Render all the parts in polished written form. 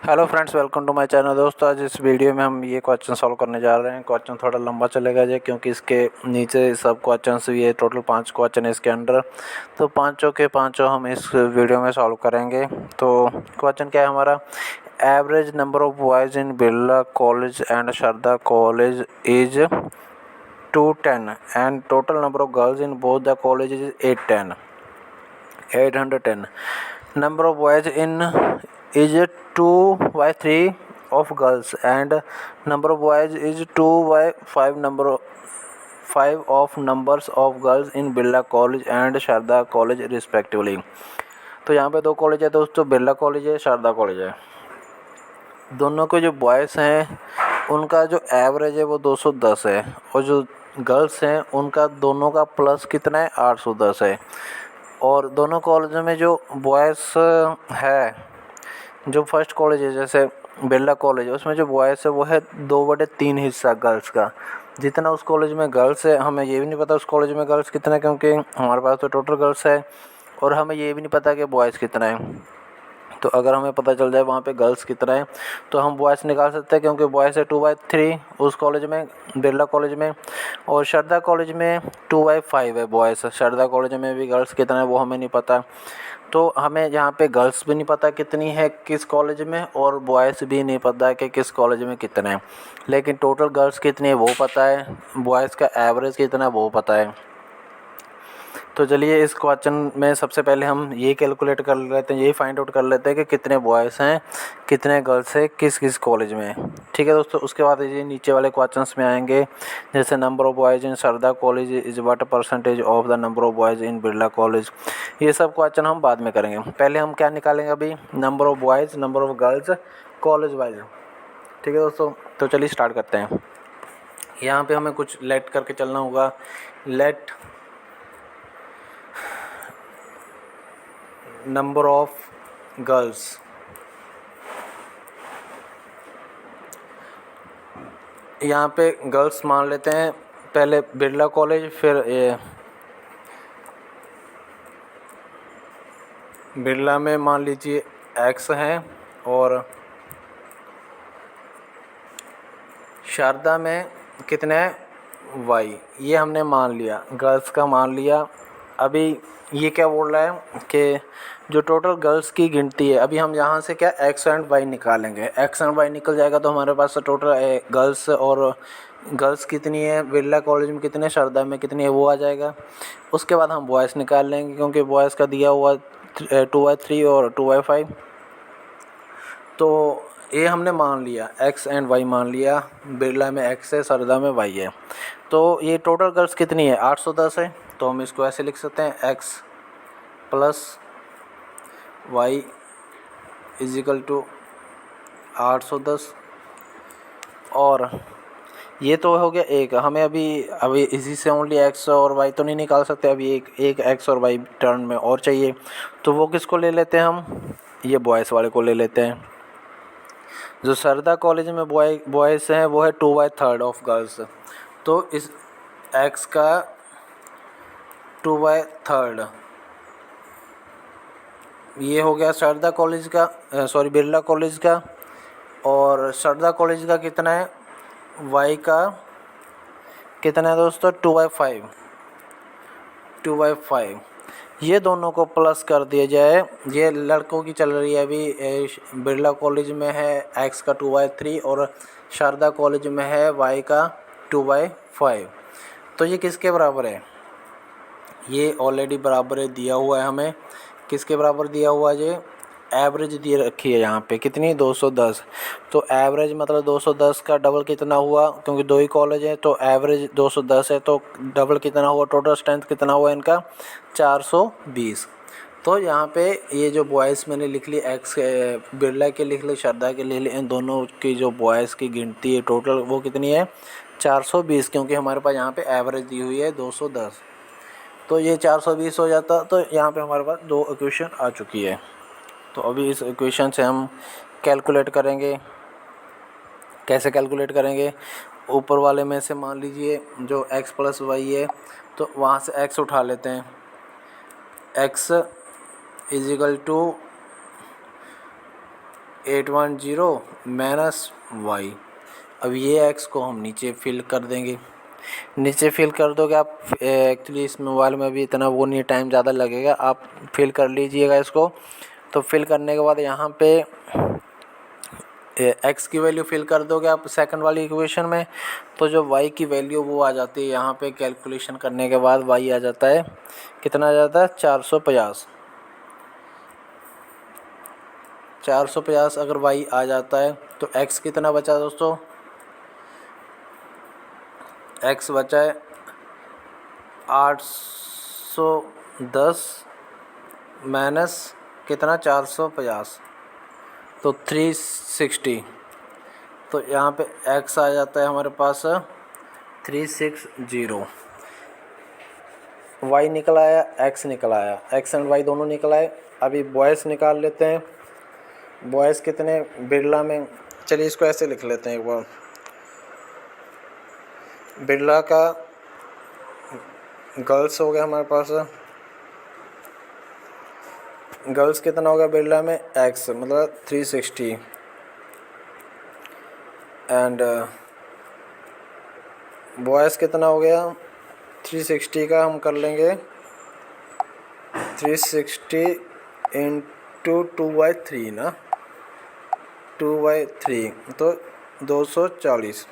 Hello friends, welcome to my channel. दोस्तों, आज इस वीडियो में हम ये क्वेश्चन सॉल्व करने जा रहे हैं। क्वेश्चन थोड़ा लंबा चलेगा जी, क्योंकि इसके नीचे सब क्वेश्चन ये टोटल 5 क्वेश्चन है इसके अंडर, तो पाँचों के पाँचों हम इस वीडियो में सॉल्व करेंगे। तो क्वेश्चन क्या है हमारा? Average number of boys in Birla college and Sharda college is 210 and total number of girls in both the college is 810. Number of boys in is 2/3 of girls and number of boys is 2/5 numbers of girls in Birla college and Sharda college respectively. तो यहाँ पे दो college है दोस्तों, Birla college है, Sharda college है। दोनों के जो बॉयज़ हैं उनका जो एवरेज है वो 210 है, और जो गर्ल्स हैं उनका दोनों का प्लस कितना है? 810 है। और दोनों कॉलेजों में जो बॉयज़ है, जो फर्स्ट कॉलेज है जैसे बिरला कॉलेज है, उसमें जो बॉयज़ है वो है 2/3 हिस्सा गर्ल्स का। जितना उस कॉलेज में गर्ल्स है, हमें ये भी नहीं पता उस कॉलेज में गर्ल्स कितना है, क्योंकि हमारे पास तो टोटल गर्ल्स है, और हमें ये भी नहीं पता कि बॉयज़ कितना है। तो अगर हमें पता चल जाए वहाँ पे गर्ल्स कितना है तो हम बॉयज़ निकाल सकते हैं, क्योंकि बॉयज़ है 2/3 उस कॉलेज में, बिरला कॉलेज में, और शारदा कॉलेज में 2/5 है बॉयज़। शारदा कॉलेज में भी गर्ल्स कितना है वो हमें नहीं पता। तो हमें यहाँ पे गर्ल्स भी नहीं पता कितनी है किस कॉलेज में, और बॉयज़ भी नहीं पता कि किस कॉलेज में कितने हैं, लेकिन टोटल गर्ल्स कितनी है वो पता है, बॉयज़ का एवरेज कितना है वो पता है। तो चलिए इस क्वेश्चन में सबसे पहले हम ये कैलकुलेट कर लेते हैं, यही फाइंड आउट कर लेते हैं कि कितने बॉयज़ हैं, कितने गर्ल्स हैं, किस किस कॉलेज में। ठीक है दोस्तों, उसके बाद ये नीचे वाले क्वेश्चंस में आएंगे, जैसे number of boys in Sharda college is what percentage of the number of boys in Birla college. ये सब क्वेश्चन हम बाद में करेंगे। पहले हम क्या निकालेंगे? अभी number of boys, number of girls college wise. ठीक है दोस्तों, तो चलिए स्टार्ट करते हैं। यहाँ पर हमें कुछ लेट करके चलना होगा। लेट नंबर ऑफ गर्ल्स, यहाँ पे गर्ल्स मान लेते हैं, पहले बिरला कॉलेज, फिर बिरला में मान लीजिए एक्स हैं, और शारदा में कितने हैं? वाई। ये हमने मान लिया, गर्ल्स का मान लिया। अभी ये क्या बोल रहा है कि जो टोटल गर्ल्स की गिनती है, अभी हम यहाँ से क्या एक्स एंड वाई निकालेंगे। एक्स एंड वाई निकल जाएगा तो हमारे पास टोटल गर्ल्स, और गर्ल्स कितनी है बिरला कॉलेज में, कितने शारदा में कितनी है वो आ जाएगा। उसके बाद हम बॉयज़ निकाल लेंगे, क्योंकि बॉयज़ का दिया हुआ 2/3 और 2/5। तो ये हमने मान लिया, एक्स एंड वाई मान लिया। बिरला में एक्स है, शारदा में वाई है। तो ये टोटल गर्ल्स कितनी है? 810 है। तो हम इसको ऐसे लिख सकते हैं, x plus y equal to 810। और ये तो हो गया एक। हमें अभी इसी से ओनली एक्स और वाई तो नहीं निकाल सकते, अभी एक एक्स और वाई टर्म में और चाहिए। तो वो किसको ले लेते हैं हम? ये बॉयज़ वाले को ले लेते हैं। जो शारदा कॉलेज में बॉयज़ हैं वो है 2/3 ऑफ गर्ल्स। तो इस एक्स का 2/3 ये हो गया शारदा कॉलेज का, सॉरी बिरला कॉलेज का। और शारदा कॉलेज का कितना है? वाई का कितना है दोस्तों? 2/5। ये दोनों को प्लस कर दिया जाए। ये लड़कों की चल रही है अभी। बिरला कॉलेज में है एक्स का 2/3 और शारदा कॉलेज में है वाई का 2/5। तो ये किसके बराबर है? ये ऑलरेडी बराबर है, दिया हुआ है हमें। किसके बराबर दिया हुआ है? ये एवरेज दिए रखी है यहाँ पे, कितनी? 210। तो एवरेज मतलब 210 का डबल कितना हुआ? क्योंकि दो ही कॉलेज है तो एवरेज 210 है, तो डबल कितना हुआ? टोटल स्ट्रेंथ कितना हुआ इनका? 420। तो यहाँ पे ये जो बॉयज़ मैंने लिख ली, एक्स बिरला के लिख ली, शारदा के लिख ली, इन दोनों की जो बॉयज़ की गिनती है टोटल वो कितनी है? 420, क्योंकि हमारे पास यहाँ पे एवरेज दी हुई है 210। तो ये 420 हो जाता। तो यहाँ पे हमारे पास दो इक्वेशन आ चुकी है। तो अभी इस इक्वेशन से हम कैलकुलेट करेंगे। कैसे कैलकुलेट करेंगे? ऊपर वाले में से मान लीजिए जो x प्लस वाई है, तो वहाँ से x उठा लेते हैं। x equal to 810 minus y. अब ये एक्स को हम नीचे फिल कर देंगे। नीचे फिल कर दोगे आप, एक्चुअली इस मोबाइल में भी इतना वो नहीं, टाइम ज़्यादा लगेगा, आप फिल कर लीजिएगा इसको। तो फिल करने के बाद यहाँ पे एक्स की वैल्यू फिल कर दोगे आप सेकंड वाली इक्वेशन में, तो जो वाई की वैल्यू वो आ जाती है यहाँ पे। कैलकुलेशन करने के बाद वाई आ जाता है, कितना आ जाता है 450। 450 अगर वाई आ जाता है तो एक्स कितना बचा दोस्तों, एक्स बचा है 810 माइनस कितना 450, तो 360। तो यहाँ पे एक्स आ जाता है हमारे पास 360। वाई निकल आया, एक्स निकल आया, एक्स एंड वाई दोनों निकल आए। अभी बॉयस निकाल लेते हैं। बॉयस कितने बिरला में, चलिए इसको ऐसे लिख लेते हैं एक बार। बिरला का गर्ल्स हो गया हमारे पास, गर्ल्स कितना होगा बिरला में, एक्स मतलब 360 एंड बॉयज़ कितना हो गया 360 का हम कर लेंगे 360 इंटू 2/3 ना, 2/3 तो 240।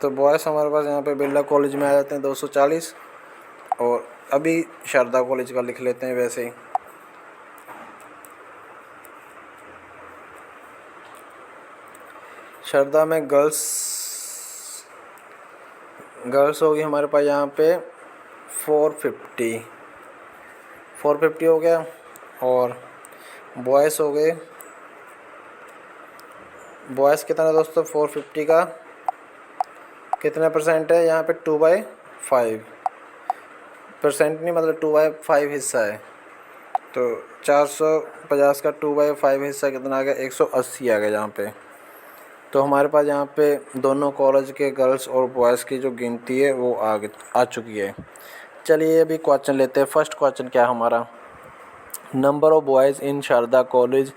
तो बॉयज़ हमारे पास यहाँ पे बिरला कॉलेज में आ जाते हैं 240। और अभी शारदा कॉलेज का लिख लेते हैं वैसे ही। शारदा में गर्ल्स होगी हमारे पास यहाँ पे 450 हो गया। और बॉयज़ हो गए, बॉयज़ कितना दोस्तों 450 का कितना परसेंट है यहाँ पे 2/5 परसेंट नहीं, मतलब 2/5 हिस्सा है। तो 450 का 2/5 हिस्सा कितना आ गया 180 आ गया यहाँ पे। तो हमारे पास यहाँ पे दोनों कॉलेज के गर्ल्स और बॉयज़ की जो गिनती है वो आ चुकी है। चलिए अभी क्वेश्चन लेते हैं। फर्स्ट क्वेश्चन क्या है हमारा, number of boys in Sharda college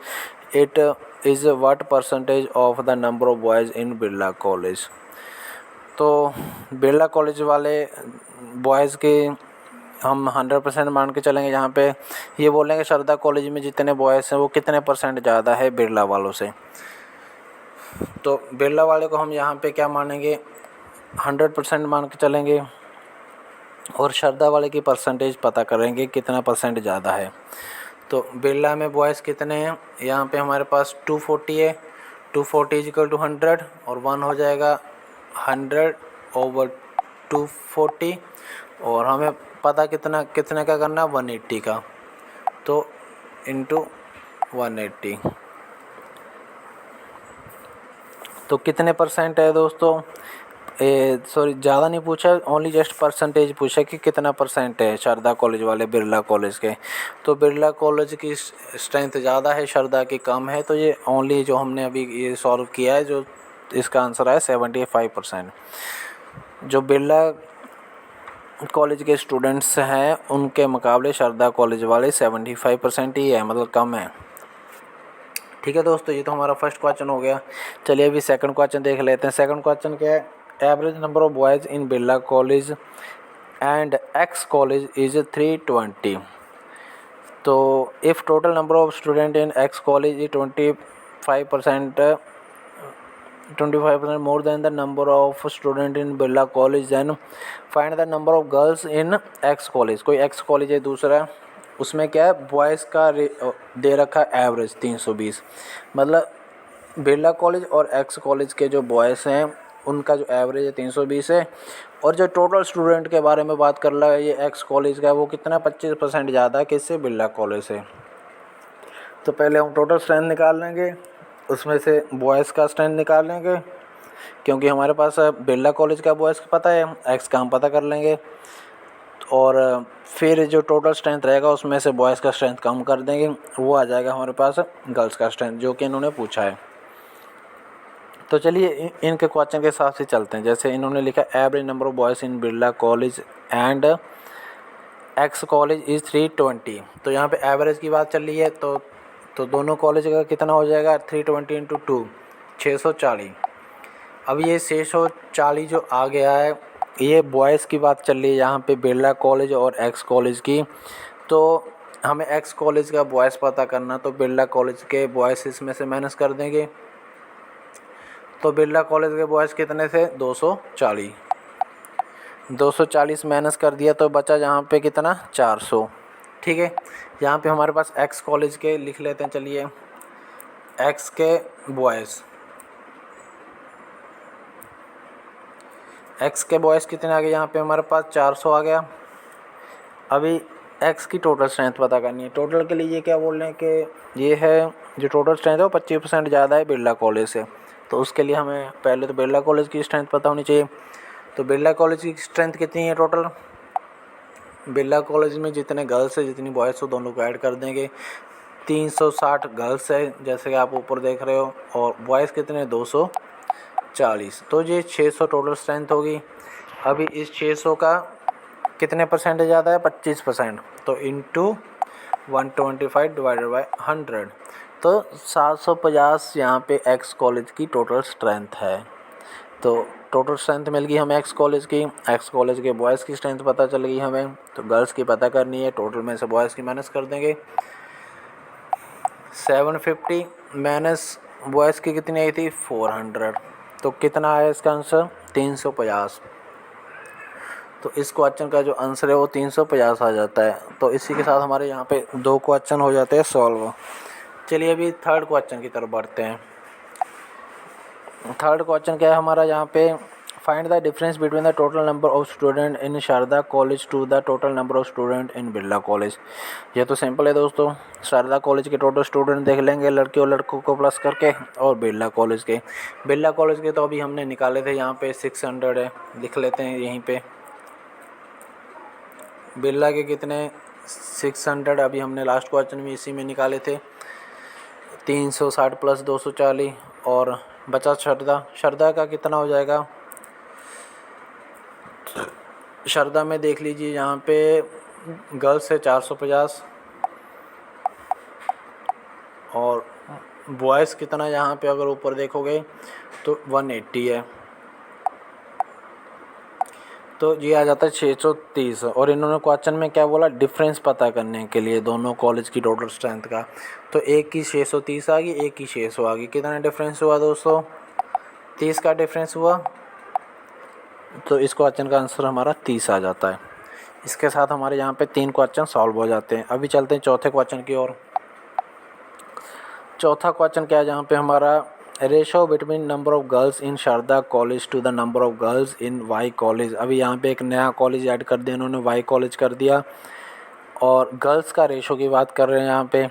it is what percentage of the number of boys in Birla college. तो बिरला कॉलेज वाले बॉयज़ के हम 100% मान के चलेंगे। यहाँ पे ये बोलेंगे शारदा कॉलेज में जितने बॉयज़ हैं वो कितने परसेंट ज़्यादा है बिरला वालों से। तो बिरला वाले को हम यहाँ पे क्या मानेंगे 100% मान के चलेंगे, और शारदा वाले की परसेंटेज पता करेंगे कितना परसेंट ज़्यादा है। तो बिरला में बॉयज़ कितने हैं, यहाँ पे हमारे पास 240 है। 240 इक्वल टू 100 और 1 हो जाएगा 100/240। और हमें पता कितना का करना 180 का, तो इंटू 180। तो कितने परसेंट है दोस्तों, सॉरी ज़्यादा नहीं पूछा, ओनली जस्ट परसेंटेज पूछा कि कितना परसेंट है शारदा कॉलेज वाले बिरला कॉलेज के। तो बिरला कॉलेज की स्ट्रेंथ ज़्यादा है, शारदा की कम है। तो ये ओनली जो हमने अभी ये सॉल्व किया है, जो इसका आंसर है 75%। जो बिरला कॉलेज के स्टूडेंट्स हैं उनके मुकाबले शारदा कॉलेज वाले 75% ही है, मतलब कम है। ठीक है दोस्तों, ये तो हमारा फर्स्ट क्वेश्चन हो गया। चलिए अभी सेकंड क्वेश्चन देख लेते हैं। सेकंड क्वेश्चन क्या है, average number of boys in Birla college and X college is 320। तो if total number of student in X college is 25% more than the number of student in Birla college, then find the number of girls in X college. कोई X college है दूसरा, उसमें क्या है boys का दे रखा है एवरेज 320। मतलब बिरला कॉलेज और एक्स कॉलेज के जो बॉयज़ हैं उनका जो एवरेज है 320 है। और जो टोटल स्टूडेंट के बारे में बात कर रहा है ये एक्स कॉलेज का, वो कितना 25% ज़्यादा है किससे, बिरला कॉलेज से। तो पहले हम टोटल स्ट्रेंथ निकाल लेंगे, उसमें से बॉयज़ का स्ट्रेंथ निकाल लेंगे, क्योंकि हमारे पास बिरला कॉलेज का बॉयज़ का पता है, एक्स का हम पता कर लेंगे। और फिर जो टोटल स्ट्रेंथ रहेगा उसमें से बॉयज़ का स्ट्रेंथ कम कर देंगे, वो आ जाएगा हमारे पास गर्ल्स का स्ट्रेंथ, जो कि इन्होंने पूछा है। तो चलिए इनके क्वेश्चन के हिसाब से चलते हैं। जैसे इन्होंने लिखा average number of boys in Birla college and X college is 320। तो यहाँ पे एवरेज की बात चल रही है, तो तो दोनों कॉलेज का कितना हो जाएगा 320 इंटू 2 640। अब ये 640 जो आ गया है, ये बॉयज़ की बात चल रही है यहाँ पे, बिरला कॉलेज और एक्स कॉलेज की। तो हमें एक्स कॉलेज का बॉयज़ पता करना, तो बिरला कॉलेज के बॉयज़ इसमें से माइनस कर देंगे। तो बिरला कॉलेज के बॉयज़ कितने थे 240, 240 माइनस कर दिया तो बचा यहाँ पे कितना 400। ठीक है, यहाँ पे हमारे पास एक्स कॉलेज के लिख लेते हैं। चलिए, एक्स के बॉयज़, एक्स के बॉयज़ कितने आ गए यहाँ पे हमारे पास 400 आ गया। अभी एक्स की टोटल स्ट्रेंथ पता करनी है। टोटल के लिए ये क्या बोल रहे हैं कि ये है जो टोटल स्ट्रेंथ है वो 25% ज़्यादा है बिरला कॉलेज से। तो उसके लिए हमें पहले तो बिरला कॉलेज की स्ट्रेंथ पता होनी चाहिए। तो बिरला कॉलेज की स्ट्रेंथ कितनी है टोटल? बिरला कॉलेज में जितने गर्ल्स है जितनी बॉयज़ हो दोनों को ऐड कर देंगे। 360 गर्ल्स है जैसे कि आप ऊपर देख रहे हो, और बॉयज़ कितने 240। तो ये 600 टोटल स्ट्रेंथ होगी। अभी इस 600 का कितने परसेंट ज़्यादा है 25%, तो इंटू 125 डिवाइडेड बाय 100, तो 750 यहाँ पे एक्स कॉलेज की टोटल स्ट्रेंथ है। तो टोटल स्ट्रेंथ मिल गई हमें एक्स कॉलेज की। एक्स कॉलेज के बॉयज़ की स्ट्रेंथ पता चल गई हमें, तो गर्ल्स की पता करनी है। टोटल में से बॉयज़ की माइनस कर देंगे। 750 माइनस बॉयज़ की कितनी आई थी 400, तो कितना आया इसका आंसर 350। तो इस क्वेश्चन का जो आंसर है वो 350 आ जाता है। तो इसी के साथ हमारे यहाँ पे 2 क्वेश्चन हो जाते हैं सॉल्व। चलिए अभी थर्ड क्वेश्चन की तरफ बढ़ते हैं। थर्ड क्वेश्चन क्या है हमारा यहाँ पे, find the difference between the total number of student in Sharda college to the total number of student in Birla college. ये तो सिंपल है दोस्तों, शारदा कॉलेज के टोटल स्टूडेंट देख लेंगे लड़के और लड़कों को प्लस करके, और बिरला कॉलेज के तो अभी हमने निकाले थे, यहाँ पे 600 है, लिख लेते हैं यहीं पे। बिरला के कितने 600 अभी हमने लास्ट क्वेश्चन में इसी में निकाले थे। 360 प्लस 240 और बचा शारदा का कितना हो जाएगा। शारदा में देख लीजिए यहाँ पे गर्ल्स है 450 और बॉयज़ कितना यहाँ पे अगर ऊपर देखोगे तो 180 है, तो ये आ जाता है 630। और इन्होंने क्वेश्चन में क्या बोला, डिफरेंस पता करने के लिए दोनों कॉलेज की टोटल स्ट्रेंथ का। तो एक की 630 आ गई, एक की 600 आ गई। कितना डिफरेंस हुआ दोस्तों 30 का डिफरेंस हुआ। तो इस क्वेश्चन का आंसर हमारा 30 आ जाता है। इसके साथ हमारे यहाँ पे 3 क्वेश्चन सॉल्व हो जाते हैं। अभी चलते हैं चौथे क्वेश्चन की ओर। चौथा क्वेश्चन क्या है जहाँ पे हमारा, ratio between number of girls in Sharda college to the number of girls in Y college. अभी यहाँ पे एक नया कॉलेज ऐड कर दिया इन्होंने, वाई कॉलेज कर दिया, और गर्ल्स का रेशो की बात कर रहे हैं यहाँ पे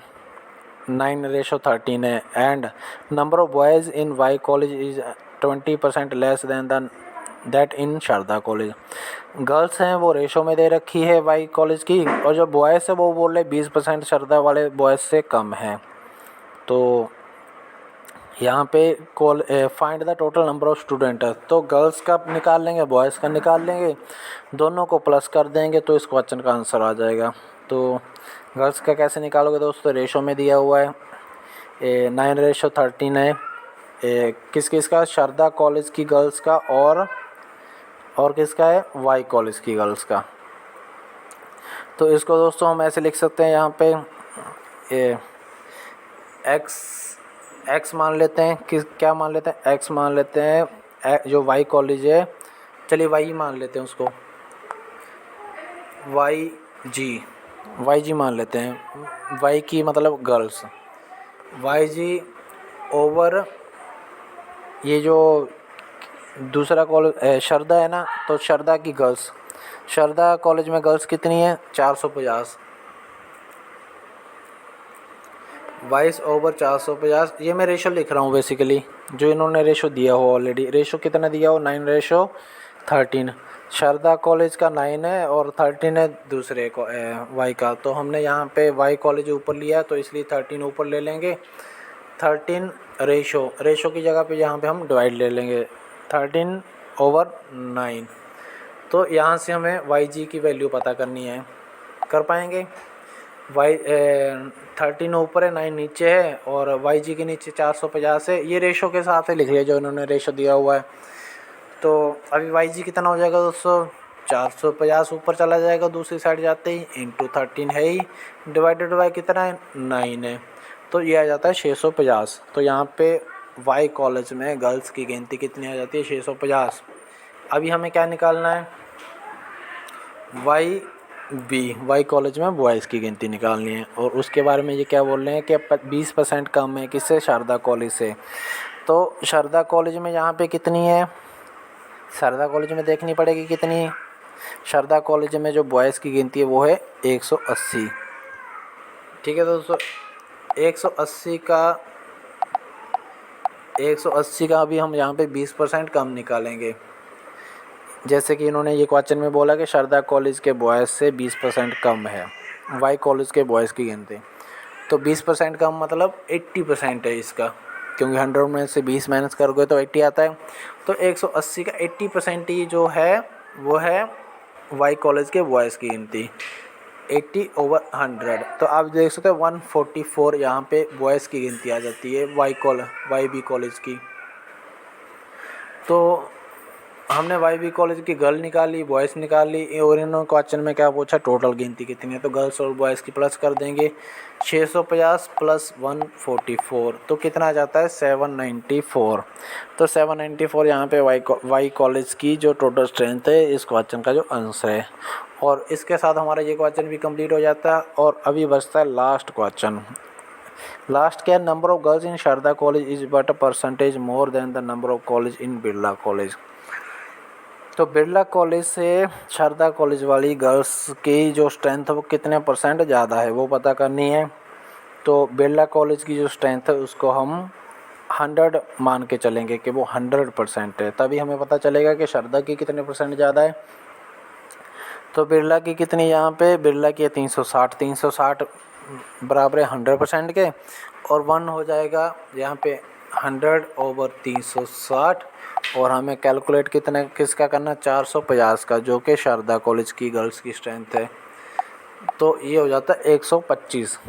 9:13 है। And number of boys in Y college is 20% less than that in Sharda college. Girls हैं वो रेशो में दे रखी है वाई कॉलेज की, और जो बॉयज़ है वो बोल रहे 20% शारदा वाले बॉयज़ से कम है। तो यहाँ पे find the total number of student है, तो गर्ल्स का निकाल लेंगे बॉयज़ का निकाल लेंगे, दोनों को प्लस कर देंगे तो इस क्वेश्चन का आंसर आ जाएगा। तो गर्ल्स का कैसे निकालोगे दोस्तों, रेशो में दिया हुआ है 9:13 है। किस किस का, शारदा कॉलेज की गर्ल्स का और किसका है, वाई कॉलेज की गर्ल्स का। तो इसको दोस्तों हम ऐसे लिख सकते हैं यहाँ पे एक्स मान लेते हैं, क्या मान लेते हैं, एक्स मान लेते हैं, जो वाई कॉलेज है, चलिए वाई मान लेते हैं उसको, वाई जी मान लेते हैं। वाई की मतलब गर्ल्स, वाई जी ओवर ये जो दूसरा कॉलेज शारदा है ना, तो शारदा की गर्ल्स, शारदा कॉलेज में गर्ल्स कितनी है 450, 22/450। ये मैं रेशो लिख रहा हूँ बेसिकली, जो इन्होंने रेशो दिया हो ऑलरेडी। रेशो कितना दिया हो 9:13। शारदा कॉलेज का 9 है और 13 है दूसरे को वाई का। तो हमने यहाँ पे वाई कॉलेज ऊपर लिया तो इसलिए 13 ऊपर ले लेंगे। 13 रेशो की जगह पे यहाँ पे हम डिवाइड ले लेंगे 13/9। तो यहाँ से हमें वाई जी की वैल्यू पता करनी है, कर पाएंगे। वाई 13 ऊपर है 9 नीचे है और वाई जी के नीचे 450 है। ये रेशो के साथ ही लिख लिया जो इन्होंने रेशो दिया हुआ है। तो अभी वाई जी कितना हो जाएगा दोस्तों, 450 ऊपर चला जाएगा दूसरी साइड जाते ही, इंटू 13 है ही, डिवाइडेड बाई कितना है 9 है, तो ये आ जाता है 650। तो यहाँ पे वाई कॉलेज में गर्ल्स की गिनती कितनी आ जाती है 650। अभी हमें क्या निकालना है, वाई कॉलेज में बॉयज़ की गिनती निकालनी है। और उसके बारे में ये क्या बोल रहे हैं कि 20% कम है किससे, शारदा कॉलेज से। तो शारदा कॉलेज में यहाँ पे कितनी है, शारदा कॉलेज में देखनी पड़ेगी कितनी। शारदा कॉलेज में जो बॉयज़ की गिनती है वो है 180। ठीक है दोस्तों, 180 का अभी हम यहाँ पे 20% कम निकालेंगे। जैसे कि इन्होंने ये क्वेश्चन में बोला कि शारदा कॉलेज के बॉयज़ से 20% कम है वाई कॉलेज के बॉयज़ की गिनती। तो 20% कम मतलब 80% है इसका, क्योंकि 100 में से 20 माइनस करोगे तो 80 आता है। तो 180 का 80% ही जो है वो है वाई कॉलेज के बॉयज़ की गिनती, 80/100। तो आप देख सकते हो 144 यहाँ पे बॉयज़ की गिनती आ जाती है वाई बी कॉलेज की। तो हमने वाई बी कॉलेज की गर्ल निकाली, बॉयज़ निकाली, और इन्होंने क्वेश्चन में क्या पूछा टोटल गिनती कितनी है, तो गर्ल्स और बॉयज़ की प्लस कर देंगे। 650 प्लस 144 तो कितना आ जाता है 794। तो 794 यहाँ पे वाई कॉलेज की जो टोटल स्ट्रेंथ है इस क्वेश्चन का जो आंसर है। और इसके साथ हमारा ये क्वेश्चन भी कंप्लीट हो जाता है। और अभी बचता है लास्ट क्वेश्चन। लास्ट क्या, number of girls in Sharda college is but a percentage more than the number of college in Birla college. तो बिरला कॉलेज से शारदा कॉलेज वाली गर्ल्स की जो स्ट्रेंथ है वो कितने परसेंट ज़्यादा है वो पता करनी है। तो बिरला कॉलेज की जो स्ट्रेंथ है उसको हम 100 मान के चलेंगे कि वो 100% है, तभी हमें पता चलेगा कि शारदा की कितने परसेंट ज़्यादा है। तो बिरला की कितनी, यहाँ पे बिरला की है 360 बराबर है 100% के, और 1 हो जाएगा यहाँ पे 100/360। और हमें कैलकुलेट किसका करना, 450 का, जो कि शारदा कॉलेज की गर्ल्स की स्ट्रेंथ है। तो ये हो जाता है 125।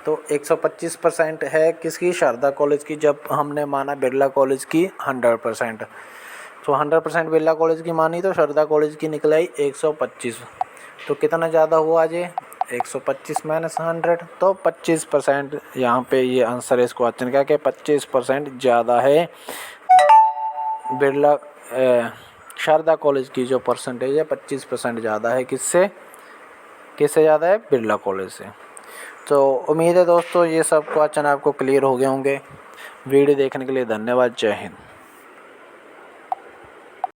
तो 125% है किसकी, शारदा कॉलेज की, जब हमने माना बिरला कॉलेज की 100%। तो 100% बिरला कॉलेज की मानी तो शारदा कॉलेज की निकल आई 125। तो कितना ज़्यादा हुआ आज ये, 125 माइनस 100, तो 25% यहाँ पे ये आंसर है इस क्वेश्चन का कि 25% ज़्यादा है बिरला शारदा कॉलेज की जो परसेंटेज है 25% ज़्यादा है किससे ज़्यादा है, बिरला कॉलेज से। तो उम्मीद है दोस्तों ये सब क्वेश्चन आपको क्लियर हो गए होंगे। वीडियो देखने के लिए धन्यवाद। जय हिंद।